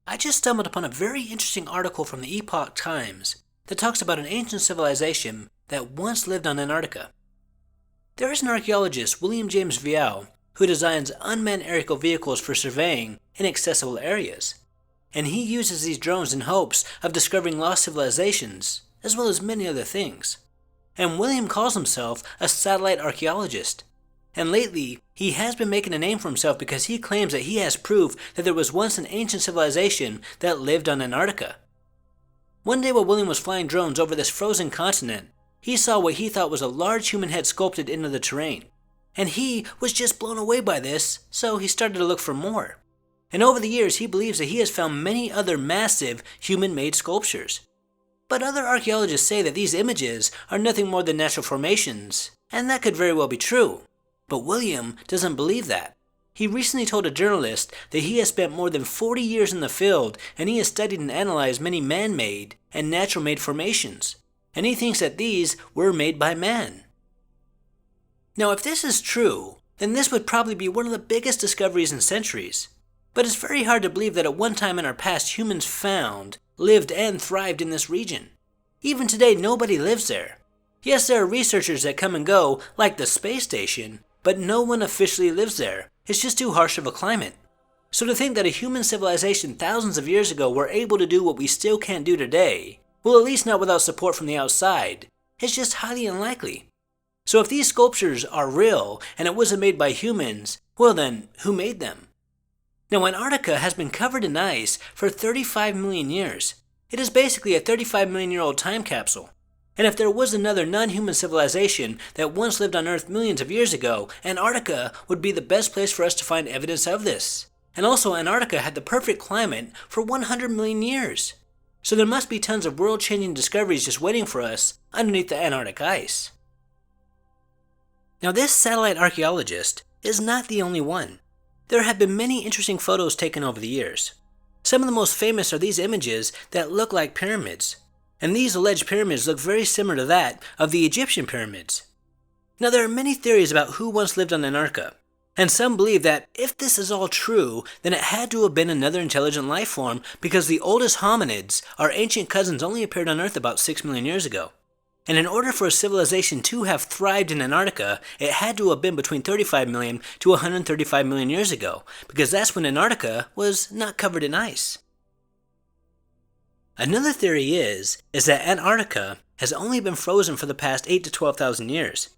I just stumbled upon a very interesting article from the Epoch Times that talks about an ancient civilization that once lived on Antarctica. There is an archaeologist, William James Vial, who designs unmanned aerial vehicles for surveying inaccessible areas, and he uses these drones in hopes of discovering lost civilizations, as well as many other things. And William calls himself a satellite archaeologist. And lately, he has been making a name for himself because he claims that he has proof that there was once an ancient civilization that lived on Antarctica. One day while William was flying drones over this frozen continent, he saw what he thought was a large human head sculpted into the terrain. And he was just blown away by this, so he started to look for more. And over the years, he believes that he has found many other massive human-made sculptures. But other archaeologists say that these images are nothing more than natural formations, and that could very well be true. But William doesn't believe that. He recently told a journalist that he has spent more than 40 years in the field and he has studied and analyzed many man-made and natural-made formations, and he thinks that these were made by man. Now, if this is true, then this would probably be one of the biggest discoveries in centuries. But it's very hard to believe that at one time in our past humans found, lived, and thrived in this region. Even today, nobody lives there. Yes, there are researchers that come and go, like the space station, but no one officially lives there. It's just too harsh of a climate. So to think that a human civilization thousands of years ago were able to do what we still can't do today, well, at least not without support from the outside, is just highly unlikely. So if these sculptures are real and it wasn't made by humans, well then, who made them? Now, Antarctica has been covered in ice for 35 million years. It is basically a 35 million year old time capsule. And if there was another non-human civilization that once lived on Earth millions of years ago, Antarctica would be the best place for us to find evidence of this. And also, Antarctica had the perfect climate for 100 million years. So there must be tons of world-changing discoveries just waiting for us underneath the Antarctic ice. Now, this satellite archaeologist is not the only one. There have been many interesting photos taken over the years. Some of the most famous are these images that look like pyramids. And these alleged pyramids look very similar to that of the Egyptian pyramids. Now, there are many theories about who once lived on Antarctica, and some believe that if this is all true, then it had to have been another intelligent life form because the oldest hominids, our ancient cousins, only appeared on Earth about 6 million years ago. And in order for a civilization to have thrived in Antarctica, it had to have been between 35 million to 135 million years ago, because that's when Antarctica was not covered in ice. Another theory is that Antarctica has only been frozen for the past 8 to 12,000 years.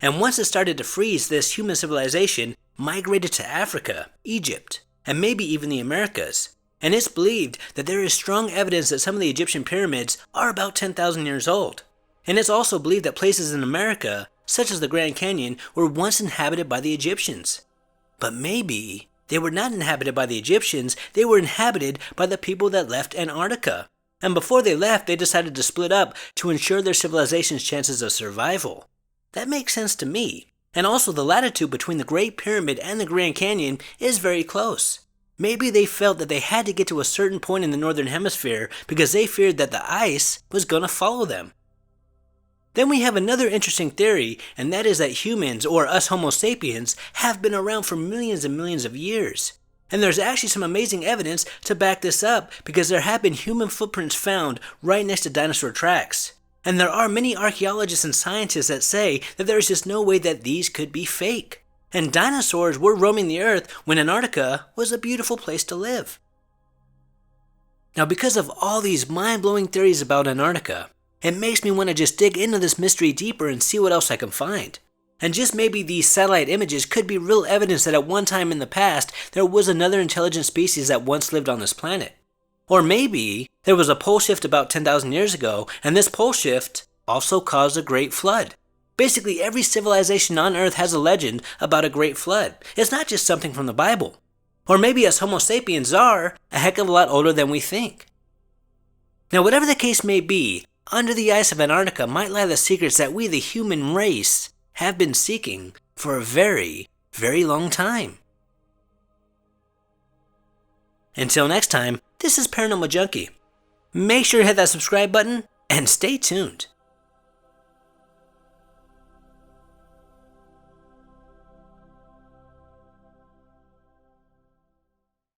And once it started to freeze, this human civilization migrated to Africa, Egypt, and maybe even the Americas. And it's believed that there is strong evidence that some of the Egyptian pyramids are about 10,000 years old. And it's also believed that places in America, such as the Grand Canyon, were once inhabited by the Egyptians. But maybe they were not inhabited by the Egyptians, they were inhabited by the people that left Antarctica. And before they left, they decided to split up to ensure their civilization's chances of survival. That makes sense to me. And also, the latitude between the Great Pyramid and the Grand Canyon is very close. Maybe they felt that they had to get to a certain point in the Northern Hemisphere because they feared that the ice was going to follow them. Then we have another interesting theory, and that is that humans, or us Homo sapiens, have been around for millions and millions of years. And there's actually some amazing evidence to back this up because there have been human footprints found right next to dinosaur tracks. And there are many archaeologists and scientists that say that there's just no way that these could be fake. And dinosaurs were roaming the earth when Antarctica was a beautiful place to live. Now, because of all these mind-blowing theories about Antarctica, it makes me want to just dig into this mystery deeper and see what else I can find. And just maybe these satellite images could be real evidence that at one time in the past, there was another intelligent species that once lived on this planet. Or maybe there was a pole shift about 10,000 years ago, and this pole shift also caused a great flood. Basically, every civilization on Earth has a legend about a great flood. It's not just something from the Bible. Or maybe us Homo sapiens are a heck of a lot older than we think. Now, whatever the case may be, under the ice of Antarctica might lie the secrets that we, the human race, have been seeking for a very, very long time. Until next time, this is Paranormal Junkie. Make sure to hit that subscribe button and stay tuned.